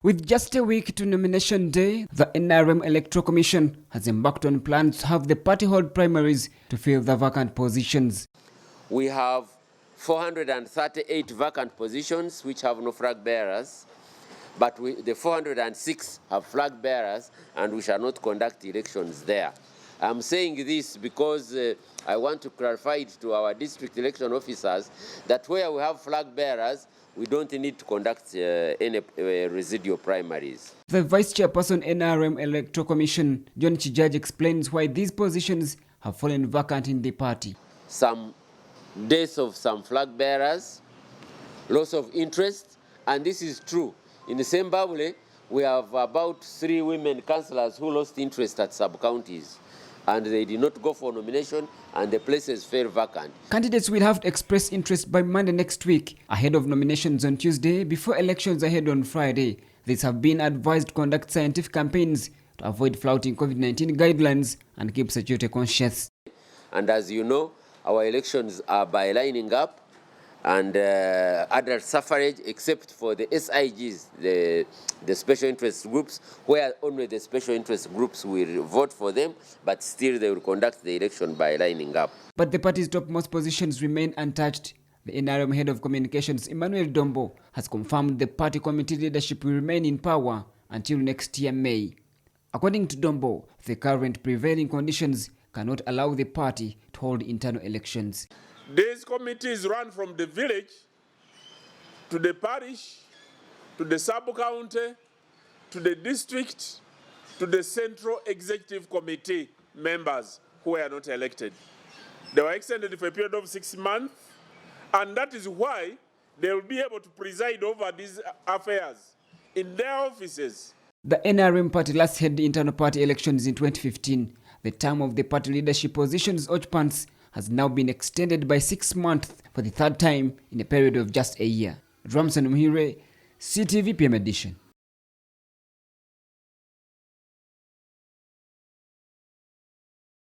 With just a week to nomination day, the NRM Electoral Commission has embarked on plans to have the party hold primaries to fill the vacant positions. We have 438 vacant positions which have no flag bearers, but the 406 have flag bearers, and we shall not conduct elections there. I'm saying this because I want to clarify it to our district election officers that where we have flag bearers, we don't need to conduct any residual primaries. The Vice Chairperson NRM Electoral Commission, John Chijaj, explains why these positions have fallen vacant in the party. Some deaths of some flag bearers, loss of interest, and this is true. In Zimbabwe, we have about 3 women councillors who lost interest at sub-counties, and they did not go for nomination, and the places fell vacant. Candidates will have to express interest by Monday next week, ahead of nominations on Tuesday, before elections ahead on Friday. These have been advised to conduct scientific campaigns to avoid flouting COVID-19 guidelines and keep security conscious. And as you know, our elections are by lining up, and adult suffrage, except for the SIGs, the special interest groups, where only the special interest groups will vote for them, but still they will conduct the election by lining up. But the party's topmost positions remain untouched. The NRM head of communications, Emmanuel Dombo, has confirmed the party committee leadership will remain in power until next year May. According to Dombo, the current prevailing conditions cannot allow the party to hold internal elections. These committees run from the village to the parish, to the sub-county, to the district, to the central executive committee members who were not elected. They were extended for a period of 6 months, and that is why they will be able to preside over these affairs in their offices. The NRM party last held internal party elections in 2015. The term of the party leadership positions occupants has now been extended by 6 months for the third time in a period of just a year. Ramson Muhire, CTV PM Edition.